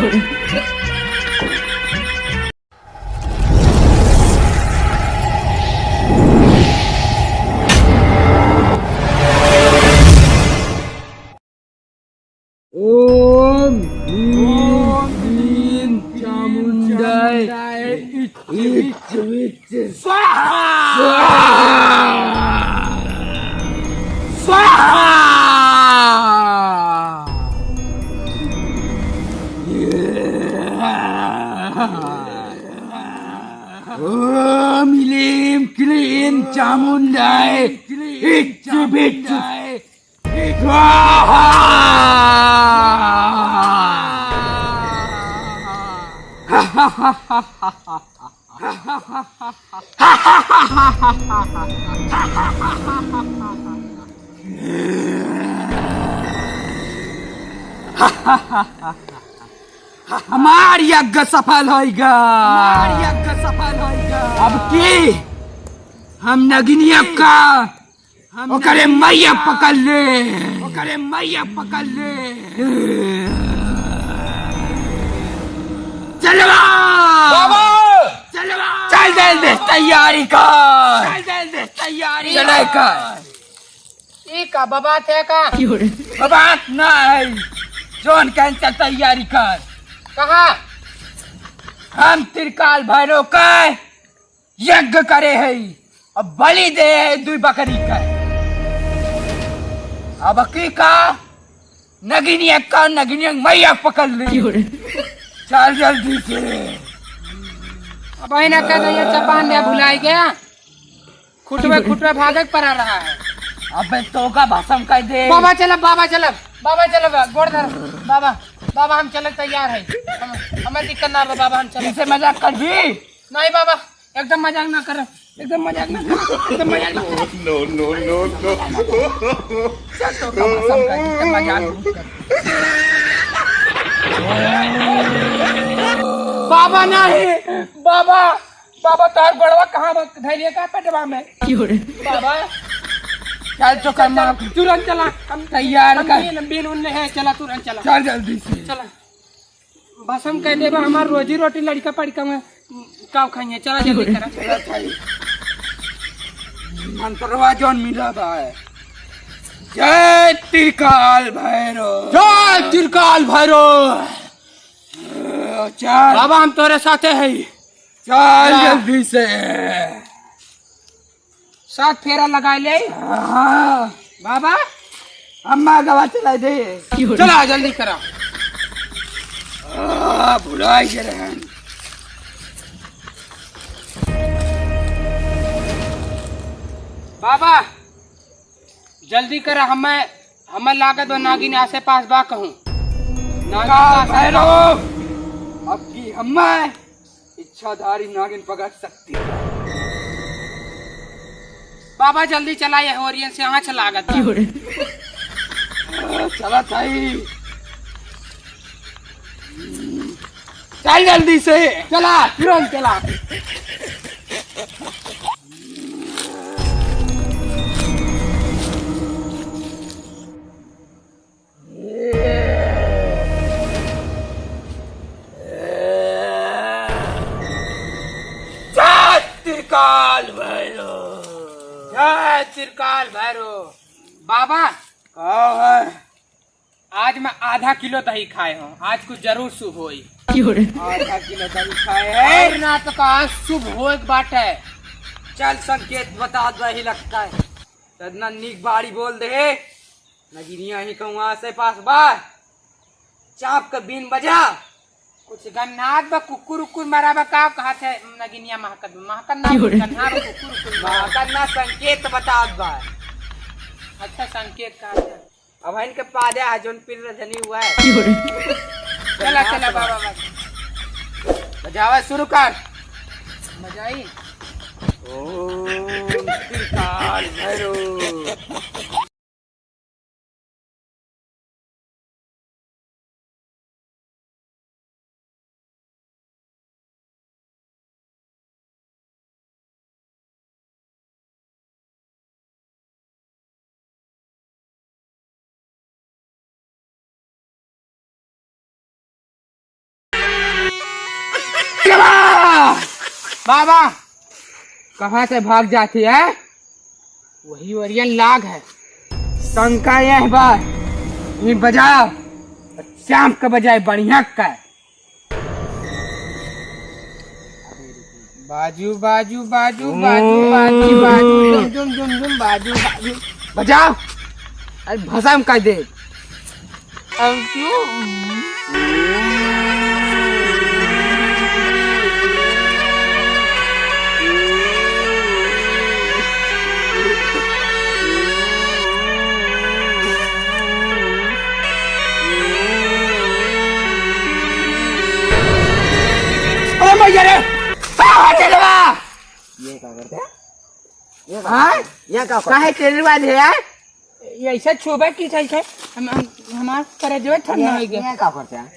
ओम ह्रीं चामुंडाय इच विच स्वाहा ओम ह्रीं क्लीं चामुंडाय इच विच स्वाहा हमार यज्ञ सफल होगा। अब की हम नगिनिया का ओकरे मैया पकड़ ले चलवा चल दे तैयारी कर चले कर ठीक है बाबा थे का बात नहीं जोन कैंसल तैयारी कर कहा हम त्रिकाल भैरव का यज्ञ करे है अब बलि दे है 2 बकरी का अब की का नगिनिया मैया पकड़ ली चल जल्दी से अब ना कह दो ये चपान ने भुलाई गया खुटवे भागक पर आ रहा है। अबे तो का भाषण कर दे बाबा चल गोड़ धर बाबा हम चले तैयार है हमें दिक्कत ना हो बाबा हम चले इसे मजाक कर भी नहीं बाबा एकदम मजाक ना कर नो चल तो का भाषण कर मजाक बाबा नहीं बाबा तार गोड़वा कहाँ धैर्य का पेटवा में बाबा चल तो कर मां तुरंत चला हम तैयार कर बीन उनने है चला तुरंत चला चल जल्दी से चला बस हम कह देबा हमार रोजी रोटी लड़का पड़का में काव खाइए चला जल्दी करा मंत्रवा जोन मिला भाई जय त्रिकाल भैरव चल बाबा हम तोरे साथे है चल जल्दी से साथ फेरा लगा ले हाँ बाबा अम्मा गवा चला दे चला जल्दी करा भुलाई के रहन बाबा जल्दी करा हमें लागत और नागिन आसे पास बा कहूँ अब की हमें इच्छाधारी नागिन पकड़ सकती है। बाबा जल्दी चलाइए ओरियन से यहाँ लागत चला थाई चल जल्दी से चला तुरंत चला त्रिकाल भैरव बाबा है आज मैं आधा किलो दही खाए हूँ आज कुछ जरूर शुभ होई आधा किलो दही खाए है और ना तो का शुभ हो एक बाट है चल संकेत बता दही लगता है तदना नीक बाड़ी बोल दे नगिनिया ही कहूँ आसे पास बार चाप का बीन बजा कुछ गन्नाथ बा कुकुर उकुर मरा बा का कहत है नगिनिया महकत ना गन्नाथ कुकुर महकत ना संकेत बता बा अच्छा संकेत का है अब इनके पादे है जोन पीर धनी हुआ है चला बाबा बजावा शुरू कर मजाई ओम त्रिकाल भैरव बाबा कहाँ से भाग जाती है? वही ओरियन लाग है। शंका यह बार ये बजाओ, शाम का बजाए बढ़िया का। बाजू बाजू बाजू बाजू बाजू बाजू जुम जुम जुम जुम बाजू बाजू बजाओ, अरे भसम कर दे। अब क्यों? अरे भैया रे, चलवा ये क्या करते हैं? ये काहे चलवा दे यार? ये ऐसा छुबे की सही है। हम हमार करे जो ठंडा हो गया। ये क्या करते हैं?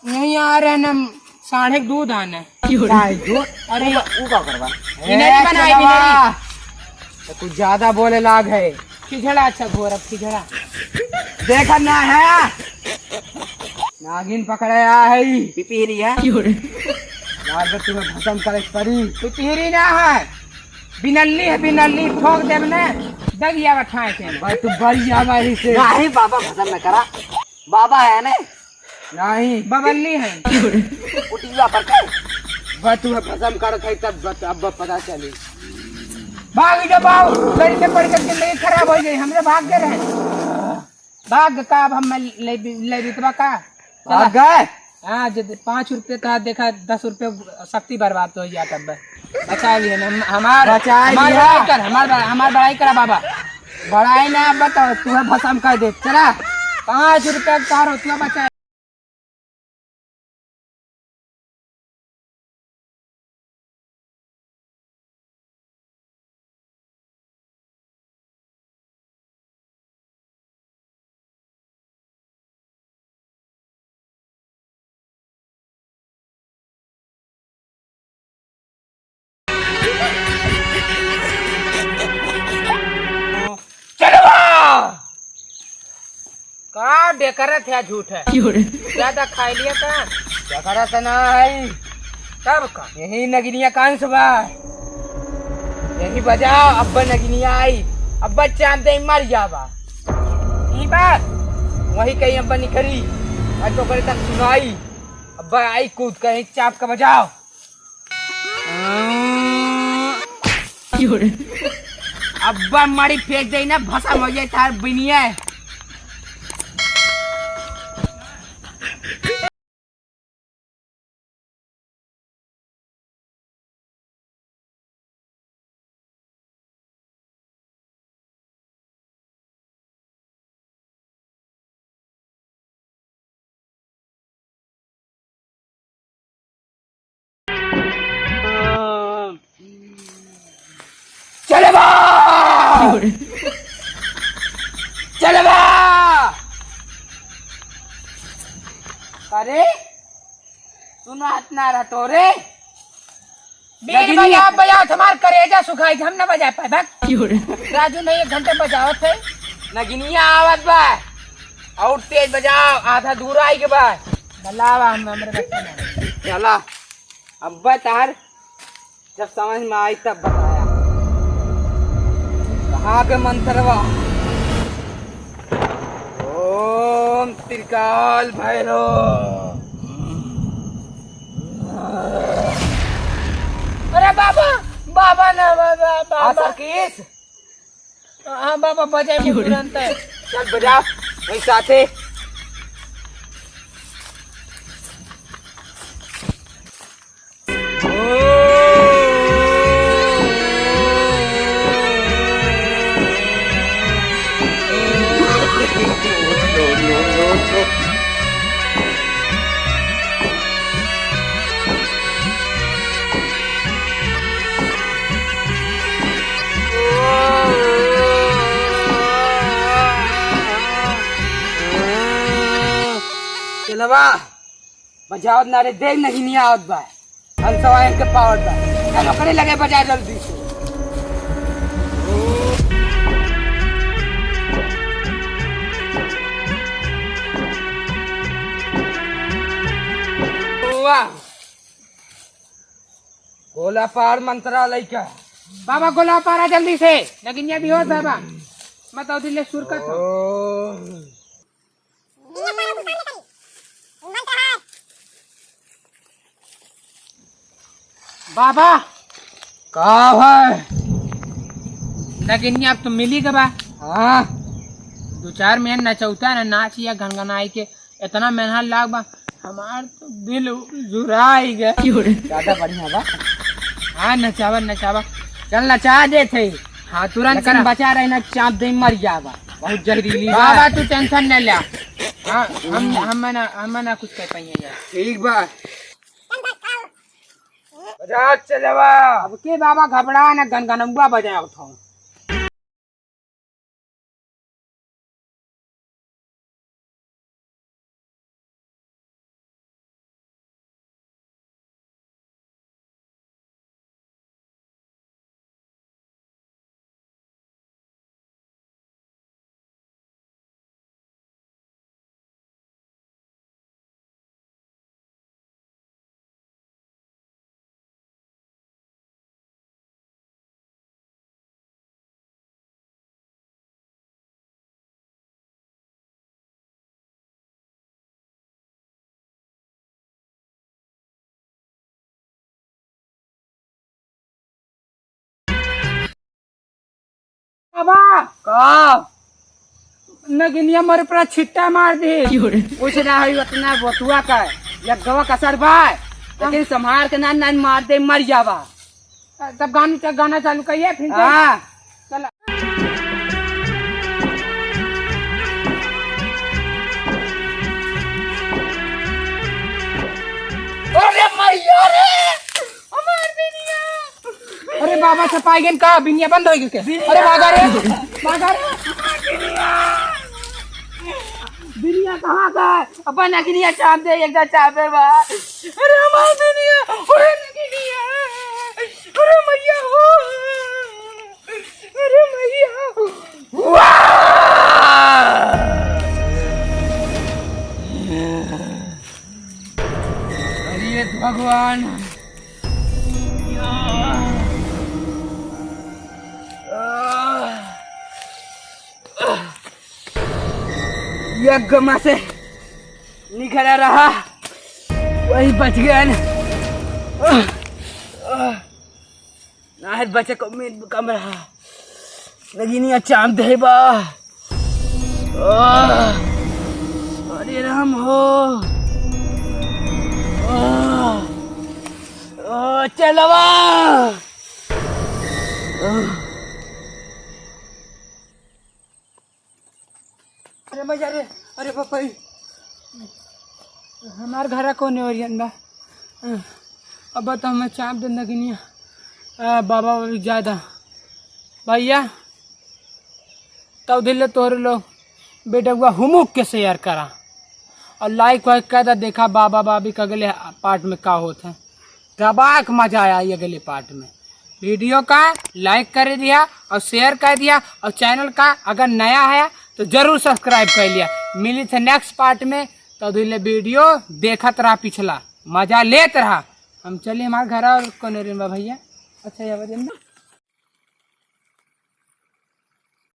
नहीं आ रहे ना, साढ़े दूध आना। अरे वो क्या करवा? इन्हें बनाई भी नहीं। तो कुछ ज्यादा बोले लाग है। खिचड़ा अच्छा घोर, अब खिचड़ा देखा ना है, नागिन पकड़ाया है, पिपीरी है। यार तुम्हें भसम करे परी। पिपीरी ना है, बिनल्ली है, बिनल्ली ठोक दे ने दगिया बैठाए थे। भाई तू बड़ी हमारी से नहीं बाबा भसम में करा, बाबा है ने नहीं बबल्ली है। उठिया पर के भाई तुम्हें भसम कर थे तब अब पता चली। भाग जा भाग, लड़के पड़ के जिंदगी खराब हो गई। हमरे भाग दे रहे भाग का। अब हम ले बितवा का भाग गए। हाँ, जब 5 रुपये का देखा 10 रुपये शक्ति बर्बाद हो गया। तब बचा लिए हमार हमार बड़ाई करा बाबा। बड़ाई ना बताओ, तुम्हें भसम कर दे। चला 5 रुपये का रुपया बचा। का बेकरत है, झूठ है। ज्यादा खाई लिया का झगड़ा तो ना है, तब का यही नगिनिया कान सुबह यही बजाओ। अब्बा नगिनिया आई, अब्बा चांद दे मर जावा। ई बात वही कहीं अब्बा निखरी और तो करे तक सुनाई। अब्बा आई कूद कहीं चाप का बजाओ। अब्बा मारी फेंक दे ना, भसम हो जाए तार बिनिया। चले बा चले बा। अरे सुनो इतना रहा तो रे बीर बजाओ बजाओ, हमार करेजा सुखाई हम न बजा पाए। राजू नहीं 1 घंटे बजाओ थे। नगिनिया आवत बा और तेज बजाओ, आधा दूर आई के बाद बलावा हम हमरे बच्चे में। चला अब्बा तार जब समझ में आई तब बताया। कहाँ के मंत्रवा? ओम त्रिकाल भैरव। अरे बाबा बाबा ना बाबा बाबा सरकीस हाँ बाबा बजाए तुरंत। चल बजा वही साथे। चलवा बजाओ नारे देख नहीं नहीं आवत बा। हम सवाए के पावर बा। चलो करे लगे बजा जल्दी से। वाह गोला पार मंत्रालय का बाबा गोला पारा जल्दी से लेकिन ये भी हो बाबा मत आओ दिले सुर का था। बाबा कहा है लेकिन ये अब तो मिली गबा हाँ 2-4 महीने नचौता ना नाच या गनगनाई के इतना मेहनत लाग बा हमार तो दिल जुराई गया। ज्यादा बढ़िया बा। हाँ नचावा नचावा चल नचा दे थे। हाँ तुरंत लेकिन करा। बचा रहे ना चाँप दे मर जावा बहुत जहरीली बा। बाबा तू टेंशन न ले। हाँ हम ना कुछ कह पाएंगे यार। ठीक बा बजा चलवा अब के बाबा घबरा ना गनगनौआ बजाया उठाओ। बाबा का नगिनिया मर पर छिट्टा मार दे। कुछ ना हुई उतना बतुआ का या गवा का सर बा लेकिन संभाल के ना ना मार दे मर जावा। तब गाना चालू करिए फिर से। हाँ चल अरे मैया रे हमार बिनिया। अरे बाबा छपाई गन का बिनिया बंद हो गई के। अरे भागा रे भागा रे। बिनिया कहाँ का है? अपन नगिनिया चाप दे एक चापे बा। अरे हमार बिनिया अरे नगिनिया अरे मैया हो अरे मैया वाह अरे भगवान यज्ञ से निखरा रहा वही बच गया ना बचे को उम्मीद कम रहा नगिनिया चाम दे बा। अरे राम हो चलवा अरे मजा रे। अरे पापा हमार घर कौन है ओरियन बा। अब तो हमें चाप दे नगिनिया बाबा वाली ज्यादा भैया तब दिल तोड़ लो बेटा हुआ हुमुक के शेयर करा और लाइक वाइक कर देखा बाबा बाबी का अगले पार्ट में का होता है। दबाक मजा आया ये अगले पार्ट में। वीडियो का लाइक कर दिया और शेयर कर दिया और चैनल का अगर नया है तो जरूर सब्सक्राइब कर लिया। मिली थे नेक्स्ट पार्ट में तो दिल वीडियो देखत रहा पिछला मजा लेत रहा। हम चलिए हमारे घर और कौन भैया। अच्छा ये